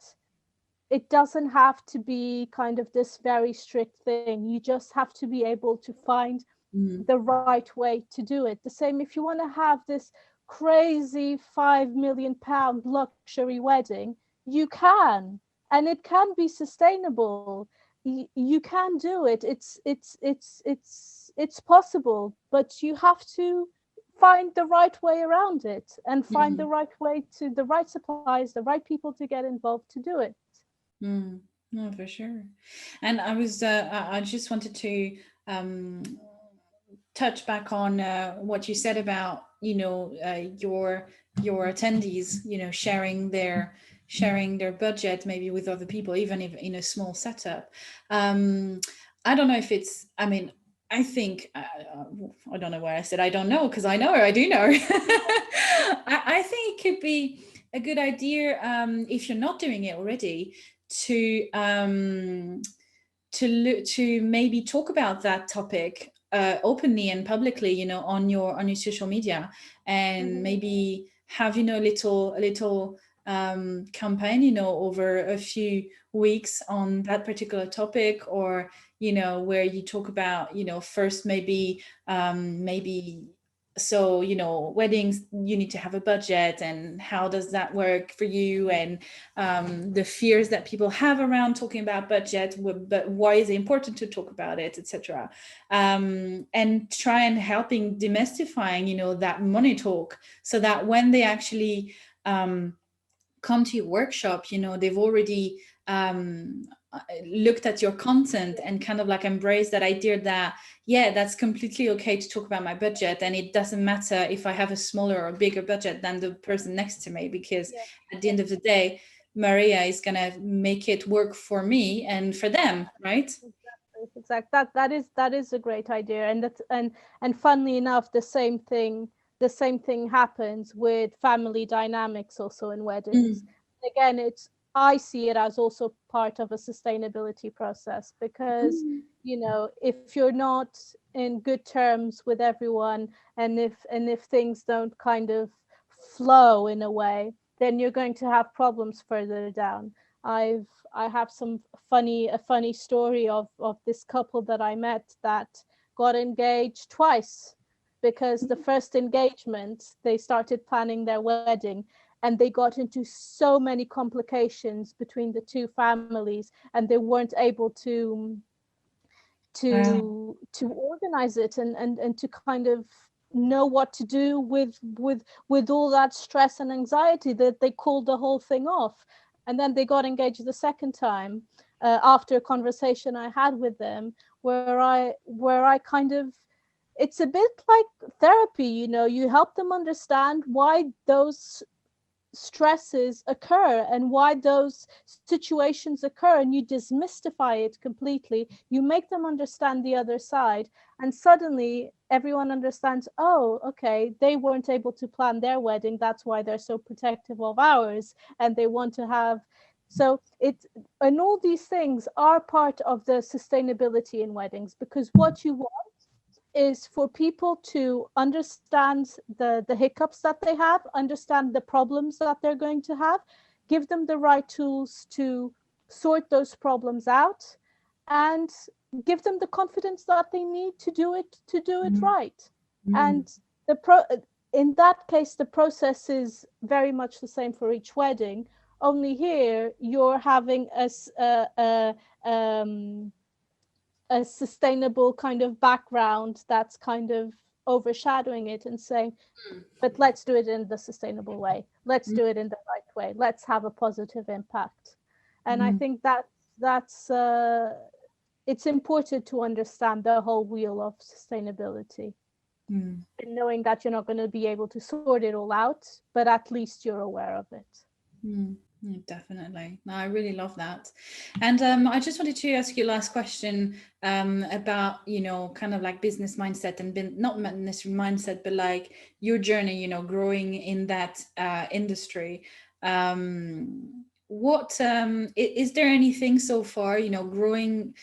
it doesn't have to be kind of this very strict thing. You just have to be able to find Mm. the right way to do it. The same if you want to have this crazy £5 million luxury wedding, you can, and it can be sustainable. You can do it. It's possible, but you have to find the right way around it, and find the Mm. right way to the right supplies, the right people to get involved to do it. Mm. No, for sure. And I just wanted to um, touch back on what you said about, your attendees, sharing sharing their budget maybe with other people, even if in a small setup. I don't know if it's, I mean, I think, I don't know why I said I don't know, because I know, I do know. I think it could be a good idea, if you're not doing it already, to to maybe talk about that topic openly and publicly, on your social media, and maybe have, a little campaign, over a few weeks on that particular topic, or where you talk about, first maybe so, weddings, you need to have a budget, and how does that work for you, and the fears that people have around talking about budget, but why is it important to talk about it, etc. And try and helping demystifying, that money talk, so that when they actually come to your workshop, they've already looked at your content and kind of like embrace that idea that, yeah, that's completely okay to talk about my budget, and it doesn't matter if I have a smaller or bigger budget than the person next to me, because at the end of the day, Maria is gonna make it work for me and for them, right? Exactly. That is a great idea, and funnily enough, the same thing happens with family dynamics also in weddings. Again, I see it as also part of a sustainability process, because if you're not in good terms with everyone, and if things don't kind of flow in a way, then you're going to have problems further down. I have a funny story of this couple that I met that got engaged twice, because the first engagement they started planning their wedding, and they got into so many complications between the two families, and they weren't able to Wow. organize it, and to kind of know what to do with all that stress and anxiety, that they called the whole thing off. And then they got engaged the second time, after a conversation I had with them, where I kind of, it's a bit like therapy, you help them understand why those stresses occur and why those situations occur, and you demystify it completely. You make them understand the other side, and suddenly everyone understands, oh, okay, they weren't able to plan their wedding, that's why they're so protective of ours, and they want to have. So it, and all these things are part of the sustainability in weddings, because what you want is for people to understand the hiccups that they have, understand the problems that they're going to have, give them the right tools to sort those problems out, and give them the confidence that they need to do it right. And the pro in that case, the process is very much the same for each wedding. Only here you're having a sustainable kind of background that's kind of overshadowing it, and saying, but let's do it in the sustainable way, let's do it in the right way, let's have a positive impact. And I think that's it's important to understand the whole wheel of sustainability, and knowing that you're not going to be able to sort it all out, but at least you're aware of it. Definitely. No, I really love that. And I just wanted to ask you last question about, kind of like business mindset, and not necessarily mindset, but like your journey, growing in that industry. What is there anything so far, growing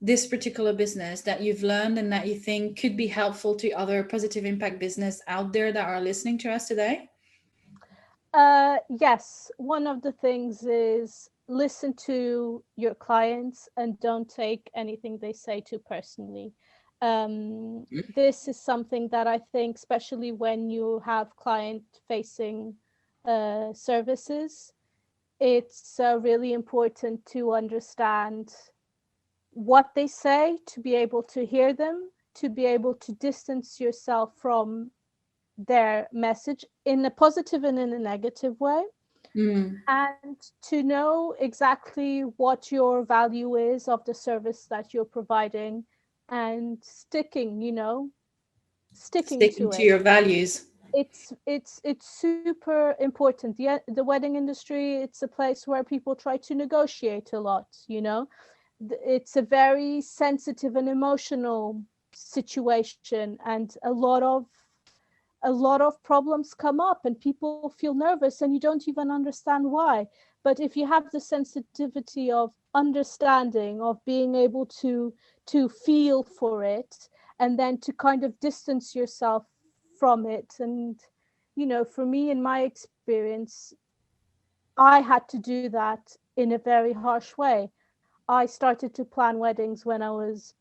this particular business, that you've learned and that you think could be helpful to other positive impact business out there that are listening to us today? Yes, one of the things is listen to your clients and don't take anything they say too personally. This is something that I think, especially when you have client-facing services, it's really important to understand what they say, to be able to hear them, to be able to distance yourself from their message in a positive and in a negative way, and to know exactly what your value is of the service that you're providing, and sticking to Sticking to it. your values. it's super important. The wedding industry, it's a place where people try to negotiate a lot, you know. It's a very sensitive and emotional situation, and a lot of problems come up and people feel nervous and you don't even understand why. But if you have the sensitivity of understanding, of being able to feel for it, and then to kind of distance yourself from it. And you know, for me, in my experience, I had to do that in a very harsh way. I started to plan weddings when I was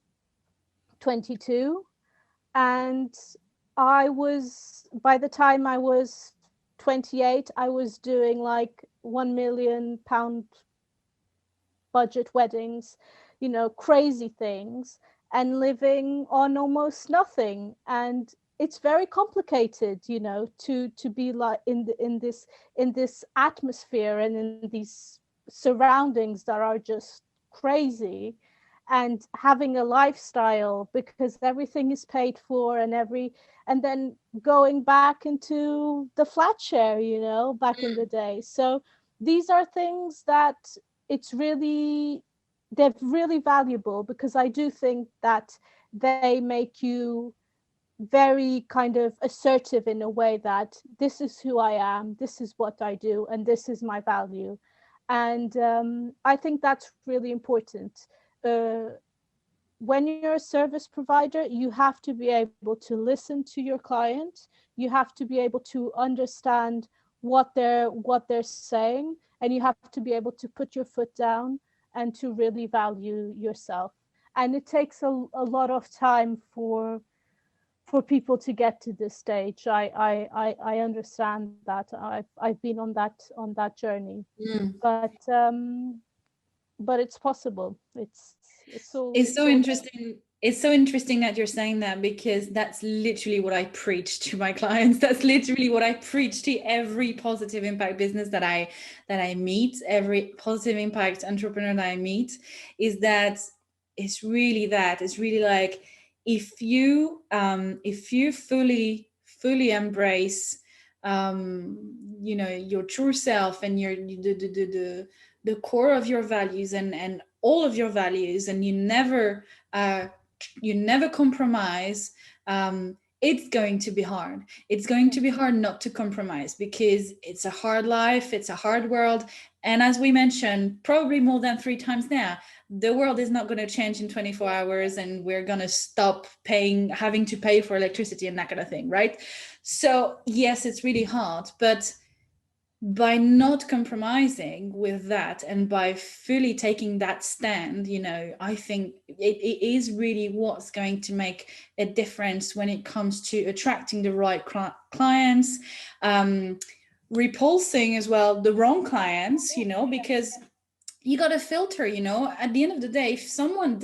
22, and by the time I was 28, I was doing like £1 million budget weddings, you know, crazy things, and living on almost nothing. And it's very complicated, you know, to be like in this atmosphere and in these surroundings that are just crazy, and having a lifestyle because everything is paid for, and then going back into the flat share, you know, back in the day. So these are things that it's really they're really valuable, because I do think that they make you very kind of assertive in a way that this is who I am, this is what I do, and this is my value. And I think that's really important. Uh, when you're a service provider, you have to be able to listen to your client. You have to be able to understand what they're saying, and you have to be able to put your foot down and to really value yourself. And it takes a lot of time for people to get to this stage. I understand that. I've been on that journey, Mm. but it's possible. It's It's so all interesting. It's so interesting that you're saying that, because that's literally what I preach to my clients. That's literally what I preach to every positive impact business that I meet, every positive impact entrepreneur that I meet, is that it's really like, if you fully embrace, your true self, and the core of your values, and all of your values, and uh, you never compromise. It's going to be hard. It's going to be hard not to compromise, because it's a hard life, it's a hard world. And as we mentioned probably more than 3 times now, the world is not going to change in 24 hours, and we're going to stop having to pay for electricity and that kind of thing, right? So yes, it's really hard, but by not compromising with that, and by fully taking that stand, I think it is really what's going to make a difference when it comes to attracting the right clients, repulsing as well the wrong clients, because you got to filter, at the end of the day, if someone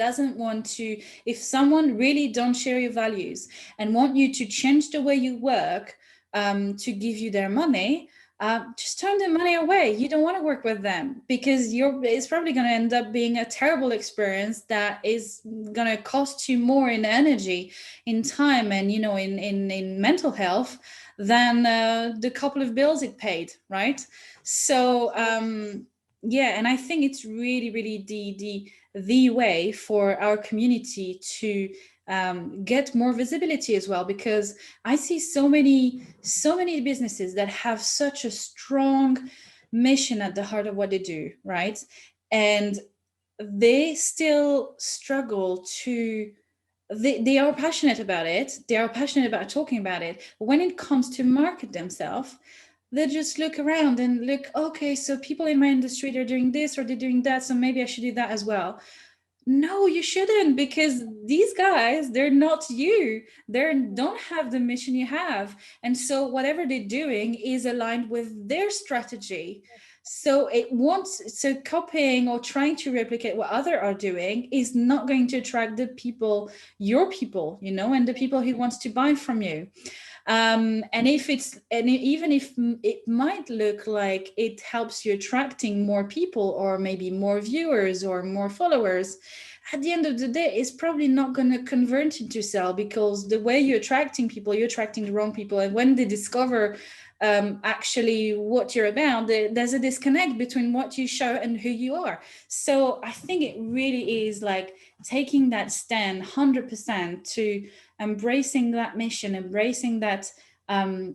really don't share your values and want you to change the way you work, to give you their money, just turn the money away. You don't want to work with them, because it's probably going to end up being a terrible experience that is going to cost you more in energy, in time, and in mental health than the couple of bills it paid, right? So yeah, and I think it's really, really the way for our community to get more visibility as well, because I see so many businesses that have such a strong mission at the heart of what they do, right? And they still struggle to they are passionate about it, they are passionate about talking about it, but when it comes to market themselves, they just look around and look, okay, so people in my industry, they're doing this or they're doing that, so maybe I should do that as well. No, you shouldn't, because these guys, they're not you. They don't have the mission you have. And so whatever they're doing is aligned with their strategy. So copying or trying to replicate what others are doing is not going to attract the people, your people, and the people who wants to buy from you. Even if it might look like it helps you attracting more people, or maybe more viewers or more followers, at the end of the day, it's probably not going to convert into sale, because the way you're attracting people, you're attracting the wrong people. And when they discover actually what you're about, there's a disconnect between what you show and who you are. So I think it really is like taking that stand 100% to embracing that mission, embracing that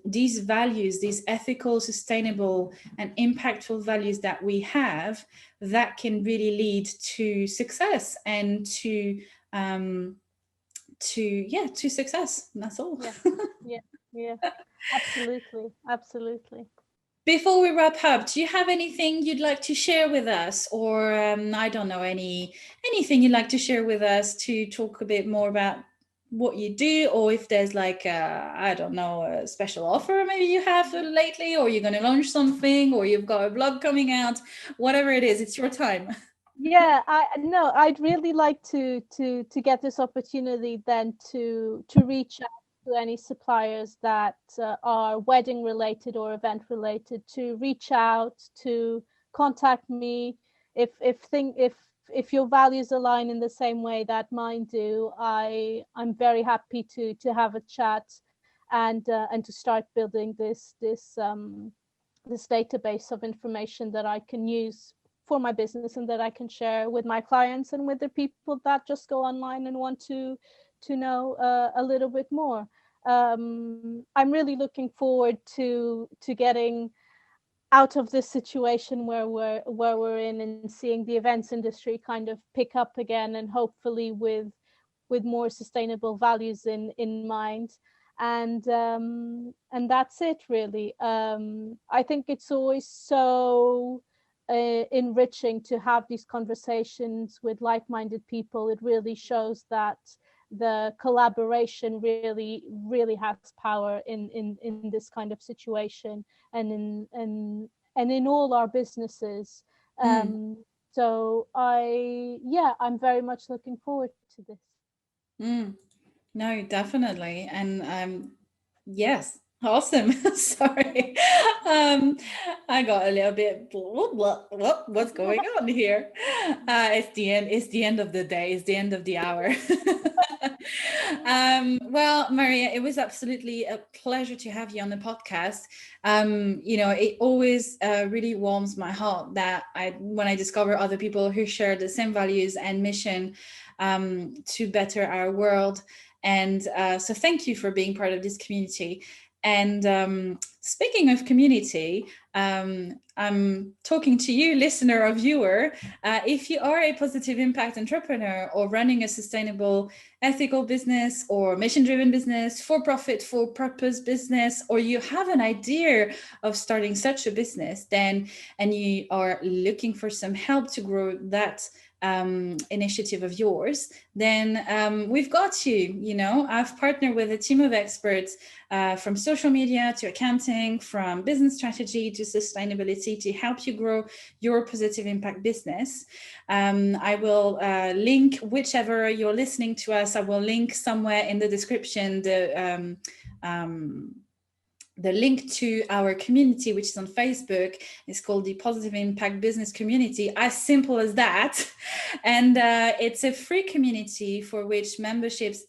these values, these ethical, sustainable, and impactful values that we have, that can really lead to success and to success. And that's all. Yeah, absolutely. Before we wrap up, do you have anything you'd like to share with us, or I don't know, anything you'd like to share with us to talk a bit more about what you do, or if there's like I don't know, a special offer maybe you have lately, or you're going to launch something, or you've got a blog coming out, whatever it is, it's your time. Yeah, I'd really like to get this opportunity then to reach out to any suppliers that are wedding related or event related, to reach out, to contact me if your values align in the same way that mine do. I'm very happy to have a chat and to start building this database of information that I can use for my business and that I can share with my clients and with the people that just go online and want to know a little bit more. I'm really looking forward to getting out of this situation where we're in, and seeing the events industry kind of pick up again, and hopefully with more sustainable values in mind. And that's it really. I think it's always so enriching to have these conversations with like-minded people. It really shows that the collaboration really has power in this kind of situation, and in all our businesses. So I'm very much looking forward to this. No, definitely. And yes, awesome. Sorry. I got a little bit what's going on here? It's the end of the day, it's the end of the hour. Well, Maria, it was absolutely a pleasure to have you on the podcast. It always really warms my heart that when I discover other people who share the same values and mission to better our world. And so thank you for being part of this community. And speaking of community, I'm talking to you, listener or viewer. If you are a positive impact entrepreneur, or running a sustainable, ethical business, or mission-driven business, for-profit, for-purpose business, or you have an idea of starting such a business, and you are looking for some help to grow that initiative of yours, then we've got you. I've partnered with a team of experts from social media to accounting, from business strategy to sustainability, to help you grow your positive impact business. I will link, whichever you're listening to us, I will link somewhere in the description the link to our community, which is on Facebook. It's called the Positive Impact Business Community, as simple as that. And it's a free community for which memberships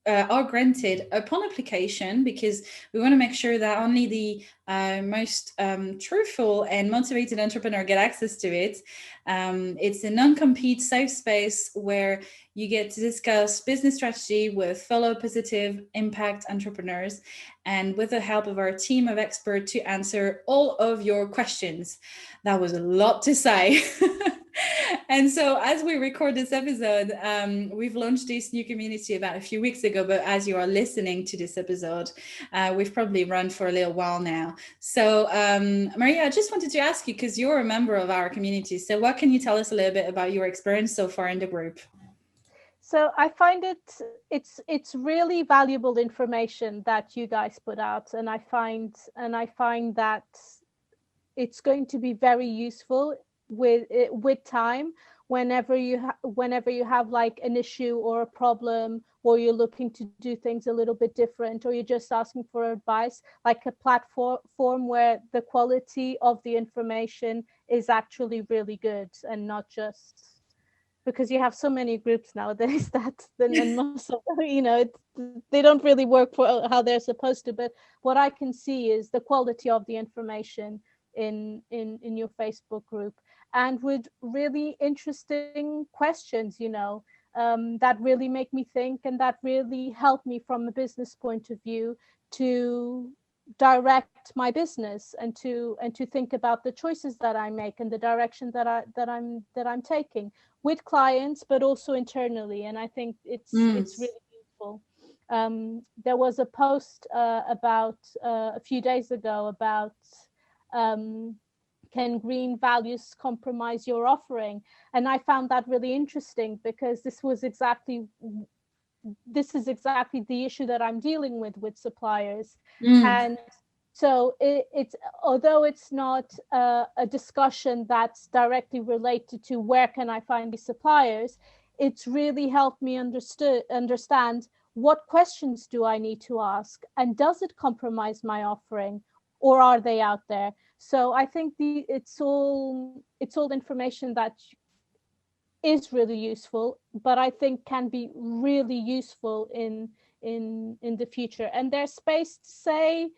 are granted upon application, because we want to make sure that only the most truthful and motivated entrepreneur get access to it. It's a non-compete safe space where you get to discuss business strategy with fellow positive impact entrepreneurs, and with the help of our team of experts to answer all of your questions. That was a lot to say. And so as we record this episode, we've launched this new community about a few weeks ago, but as you are listening to this episode, we've probably run for a little while now. So Maria, I just wanted to ask you, because you're a member of our community, so what can you tell us a little bit about your experience so far in the group? So I find it's really valuable information that you guys put out, and I find that it's going to be very useful with time, whenever you have like an issue or a problem, or you're looking to do things a little bit different, or you're just asking for advice, like a platform where the quality of the information is actually really good, and not just because you have so many groups nowadays that then most of, they don't really work for how they're supposed to. But what I can see is the quality of the information in your Facebook group, and with really interesting questions, that really make me think, and that really help me from a business point of view to direct my business, and to think about the choices that I make and the direction that I'm taking with clients, but also internally. And I think it's really useful. There was a post about a few days ago about can green values compromise your offering? And I found that really interesting, because this is exactly the issue that I'm dealing with suppliers. And so it's although it's not a discussion that's directly related to where can I find these suppliers, it's really helped me understand what questions do I need to ask, and does it compromise my offering, or are they out there? So I think it's all information that is really useful, but I think can be really useful in the future. And there's space to say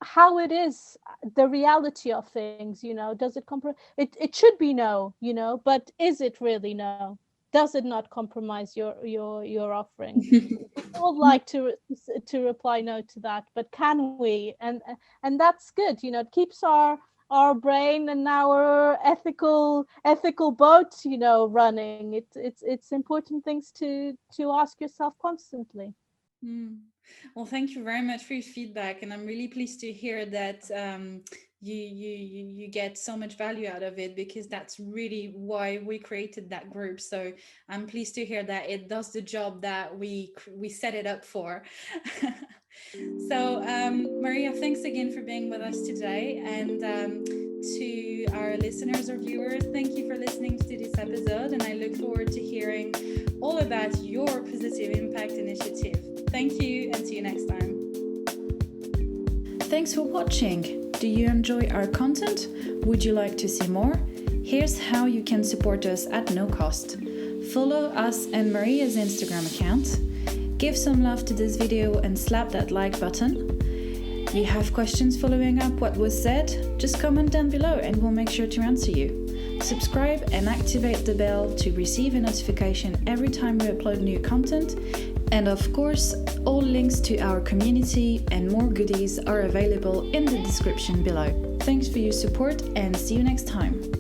how it is, the reality of things. Does it it should be no, but is it really no? Does it not compromise your offering? We all like to reply no to that, but can we? And that's good. It keeps our brain and our ethical boat, running. It's important things to ask yourself constantly. Well, thank you very much for your feedback, and I'm really pleased to hear that you get so much value out of it, because that's really why we created that group. So I'm pleased to hear that it does the job that we set it up for. So Maria, thanks again for being with us today, and to our listeners or viewers, thank you for listening to this episode, and I look forward to hearing all about your positive impact initiative. Thank you, and see you next time. Thanks for watching. Do you enjoy our content? Would you like to see more? Here's how you can support us at no cost. Follow us and Maria's Instagram account. Give some love to this video and slap that like button. You have questions following up what was said? Just comment down below and we'll make sure to answer you. Subscribe and activate the bell to receive a notification every time we upload new content. And of course, all links to our community and more goodies are available in the description below. Thanks for your support and see you next time.